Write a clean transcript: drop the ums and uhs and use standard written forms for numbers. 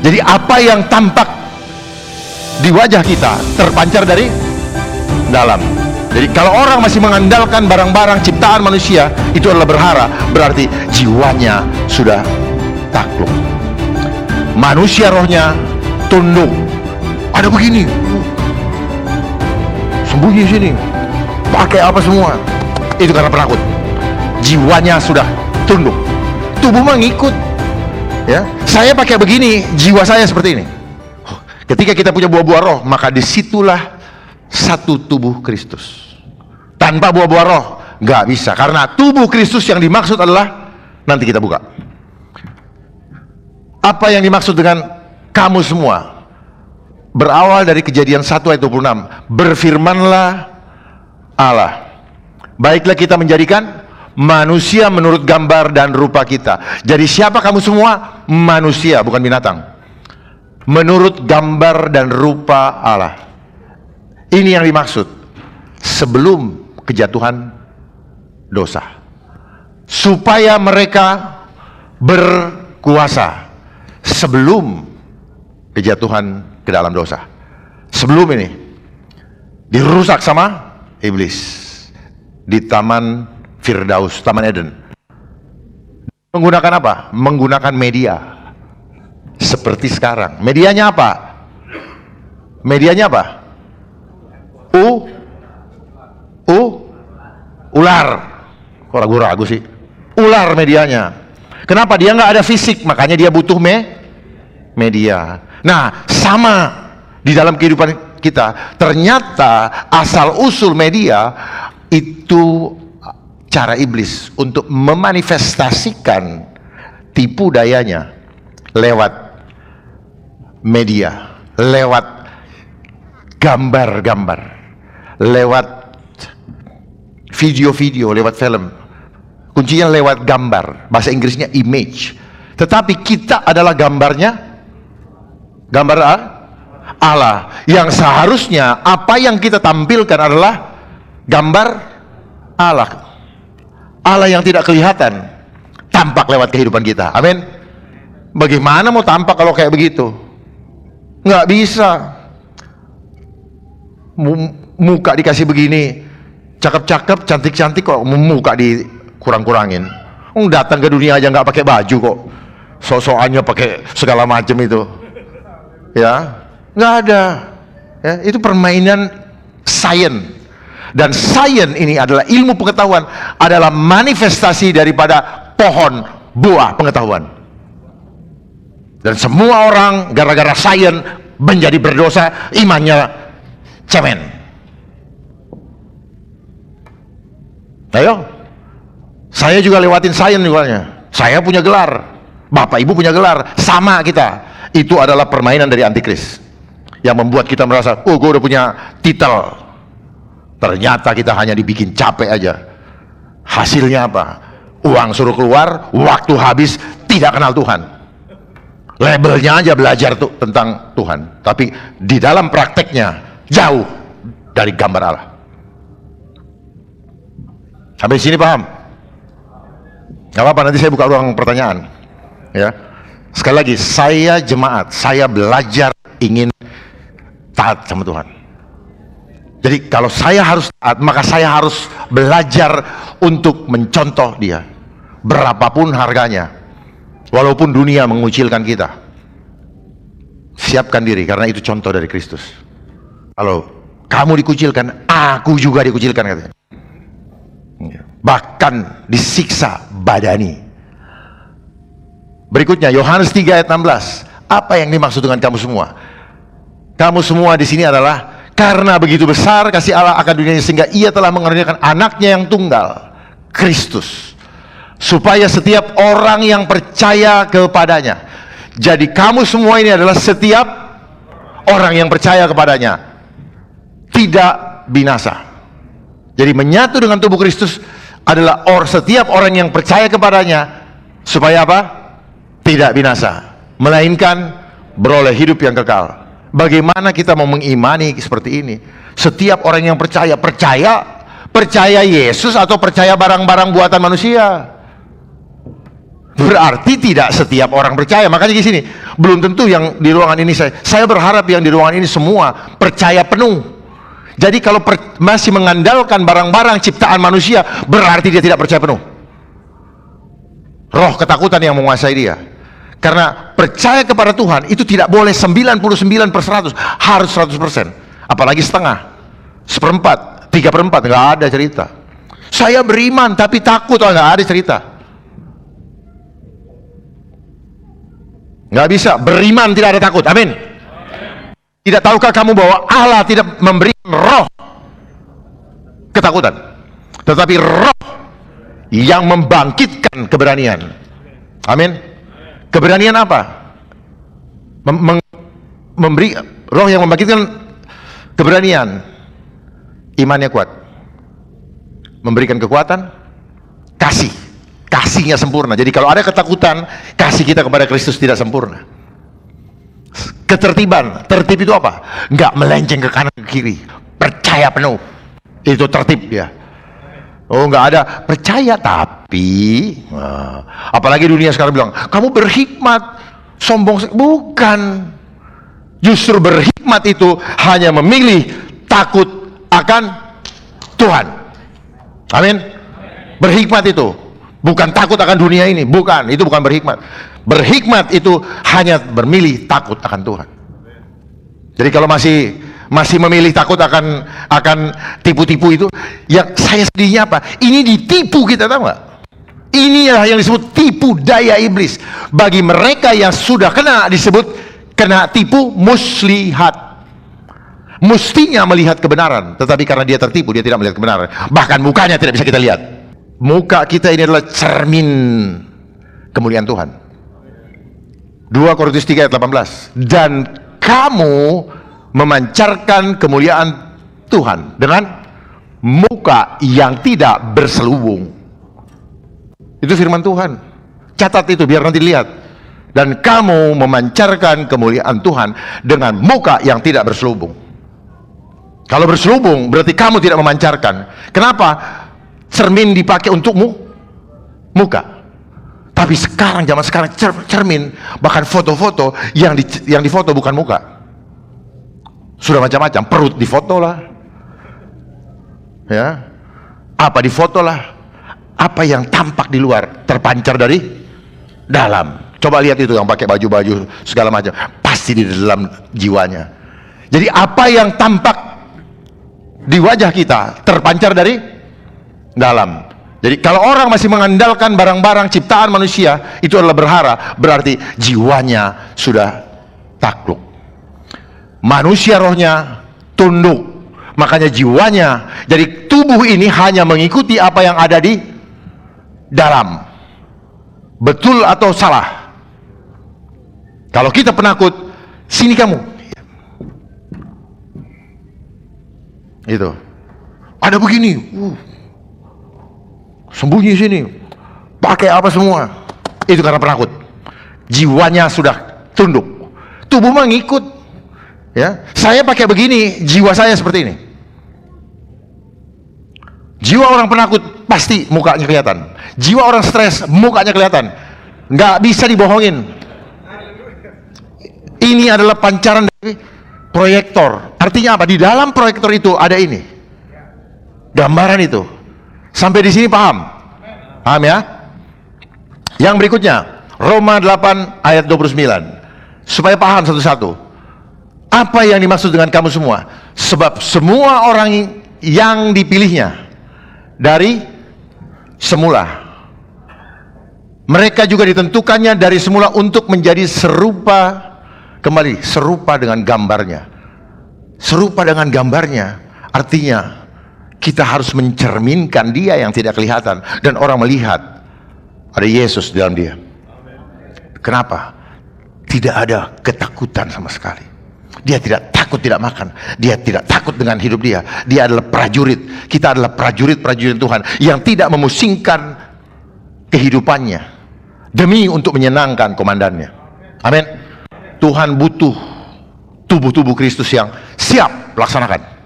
Jadi apa yang tampak di wajah kita terpancar dari dalam. Jadi kalau orang masih mengandalkan barang-barang ciptaan manusia, itu adalah berhara, berarti jiwanya sudah takluk. Manusia rohnya tunduk. Ada begini, sembunyi sini, pakai apa semua, itu karena penakut. Jiwanya sudah tunduk, tubuh mengikut. Ya, saya pakai begini, jiwa saya seperti ini. Ketika kita punya buah-buah roh, maka disitulah satu tubuh Kristus. Tanpa buah-buah roh nggak bisa, karena tubuh Kristus yang dimaksud adalah, nanti kita buka apa yang dimaksud dengan kamu semua. Berawal dari Kejadian 1 ayat 26, berfirmanlah Allah, baiklah kita menjadikan manusia menurut gambar dan rupa kita. Jadi siapa kamu semua? Manusia, bukan binatang. Menurut gambar dan rupa Allah. Ini yang dimaksud sebelum kejatuhan dosa, supaya mereka berkuasa sebelum kejatuhan ke dalam dosa. Sebelum ini dirusak sama iblis di Taman Firdaus, Taman Eden. Menggunakan apa? Menggunakan media. Seperti sekarang. Medianya apa? Medianya apa? Ular. Kok ragu-ragu sih? Ular medianya. Kenapa? Dia nggak ada fisik, makanya dia butuh media. Nah, sama di dalam kehidupan kita. Ternyata asal-usul media itu cara iblis untuk memanifestasikan tipu dayanya lewat media, lewat gambar-gambar, lewat video-video, lewat film. Kuncinya lewat gambar, bahasa Inggrisnya image. Tetapi kita adalah gambarnya, gambar Allah, yang seharusnya apa yang kita tampilkan adalah gambar Allah. Allah yang tidak kelihatan tampak lewat kehidupan kita. Amin. Bagaimana mau tampak kalau kayak begitu? Nggak bisa. Muka dikasih begini, cakep-cakep, cantik-cantik, kok muka dikurang-kurangin. Datang ke dunia aja nggak pakai baju kok, sok-sokannya pakai segala macam itu. Ya, nggak ada. Ya, itu permainan sains. Dan sains ini adalah ilmu pengetahuan, adalah manifestasi daripada pohon buah pengetahuan. Dan semua orang gara-gara sains menjadi berdosa, imannya cemen. Ayo, saya juga lewatin sains juga. Saya punya gelar, Bapak Ibu punya gelar, sama kita. Itu adalah permainan dari antikris yang membuat kita merasa, oh, gue udah punya titel. Ternyata kita hanya dibikin capek aja. Hasilnya apa? Uang suruh keluar, waktu habis, tidak kenal Tuhan. Labelnya aja belajar tuh tentang Tuhan, tapi di dalam prakteknya jauh dari gambar Allah. Sampai sini paham? Gak apa-apa, nanti saya buka ruang pertanyaan. Ya, sekali lagi, saya jemaat, saya belajar ingin taat sama Tuhan. Jadi kalau saya harus taat, maka saya harus belajar untuk mencontoh Dia, berapapun harganya. Walaupun dunia mengucilkan kita, siapkan diri, karena itu contoh dari Kristus. Kalau kamu dikucilkan, aku juga dikucilkan, katanya. Bahkan disiksa badani. Berikutnya Yohanes 3 ayat 16. Apa yang dimaksud dengan kamu semua? Kamu semua di sini adalah karena begitu besar kasih Allah akan dunia ini, sehingga Ia telah mengaruniakan anaknya yang tunggal, Kristus, supaya setiap orang yang percaya kepadanya. Jadi kamu semua ini adalah setiap orang yang percaya kepadanya tidak binasa. Jadi menyatu dengan tubuh Kristus adalah setiap orang yang percaya kepadanya, supaya apa? Tidak binasa, melainkan beroleh hidup yang kekal. Bagaimana kita mau mengimani seperti ini? Setiap orang yang percaya Yesus atau percaya barang-barang buatan manusia? Berarti tidak setiap orang percaya. Makanya di sini belum tentu yang di ruangan ini saya berharap yang di ruangan ini semua percaya penuh. Jadi kalau masih mengandalkan barang-barang ciptaan manusia, berarti dia tidak percaya penuh. Roh ketakutan yang menguasai dia. Karena percaya kepada Tuhan itu tidak boleh 99%, harus 100%. Apalagi setengah, seperempat, 3/4, nggak ada cerita. Saya beriman tapi takut, nggak ada cerita. Nggak bisa, beriman tidak ada takut, amin. Tidak tahukah kamu bahwa Allah tidak memberikan roh ketakutan, tetapi roh yang membangkitkan keberanian, amin. Keberanian apa? Memberi roh yang membangkitkan keberanian, imannya kuat, memberikan kekuatan, kasihnya sempurna. Jadi kalau ada ketakutan, kasih kita kepada Kristus tidak sempurna. Ketertiban, tertib itu apa? Nggak melenceng ke kanan ke kiri, percaya penuh, itu tertib ya. Oh, nggak ada percaya tapi, apalagi dunia sekarang bilang kamu berhikmat, sombong. Bukan, justru berhikmat itu hanya memilih takut akan Tuhan, amin. Berhikmat itu bukan takut akan dunia ini, bukan, itu bukan berhikmat. Berhikmat itu hanya memilih takut akan Tuhan. Jadi kalau masih memilih takut akan tipu-tipu itu, yang saya sedihnya apa? Ini ditipu kita, tahu nggak? Inilah yang disebut tipu daya iblis. Bagi mereka yang sudah disebut kena tipu muslihat. Mestinya melihat kebenaran, tetapi karena dia tertipu, dia tidak melihat kebenaran. Bahkan mukanya tidak bisa kita lihat. Muka kita ini adalah cermin kemuliaan Tuhan. 2 Korintus 3 ayat 18. Dan kamu memancarkan kemuliaan Tuhan dengan muka yang tidak berselubung. Itu firman Tuhan. Catat itu biar nanti lihat. Dan kamu memancarkan kemuliaan Tuhan dengan muka yang tidak berselubung. Kalau berselubung berarti kamu tidak memancarkan. Kenapa? Cermin dipakai untuk muka. Tapi sekarang, zaman sekarang, cermin, bahkan foto-foto yang difoto bukan muka. Sudah macam-macam, perut difoto lah, ya, apa difoto lah, apa yang tampak di luar terpancar dari dalam. Coba lihat itu yang pakai baju-baju segala macam, pasti di dalam jiwanya. Jadi apa yang tampak di wajah kita terpancar dari dalam. Jadi kalau orang masih mengandalkan barang-barang ciptaan manusia, itu adalah berhara, berarti jiwanya sudah takluk. Manusia rohnya tunduk, makanya jiwanya, jadi tubuh ini hanya mengikuti apa yang ada di dalam. Betul atau salah? Kalau kita penakut, sini kamu. Itu. Ada begini. Sembunyi sini, pakai apa semua, itu karena penakut. Jiwanya sudah tunduk, tubuh mengikut. Ya, saya pakai begini, jiwa saya seperti ini. Jiwa orang penakut pasti mukanya kelihatan. Jiwa orang stres mukanya kelihatan. Nggak bisa dibohongin. Ini adalah pancaran dari proyektor. Artinya apa? Di dalam proyektor itu ada ini, gambaran itu. Sampai di sini paham? Paham ya? Yang berikutnya, Roma 8 ayat 29. Supaya paham satu-satu. Apa yang dimaksud dengan kamu semua? Sebab semua orang yang dipilihnya dari semula, mereka juga ditentukannya dari semula untuk menjadi serupa, kembali, serupa dengan gambarnya. Serupa dengan gambarnya, artinya kita harus mencerminkan dia yang tidak kelihatan, dan orang melihat ada Yesus di dalam dia. Kenapa? Tidak ada ketakutan sama sekali. Dia tidak takut tidak makan, dia tidak takut dengan hidup dia. Dia adalah prajurit. Kita adalah prajurit-prajurit Tuhan yang tidak memusingkan kehidupannya demi untuk menyenangkan komandannya. Amin. Tuhan butuh tubuh-tubuh Kristus yang siap laksanakan.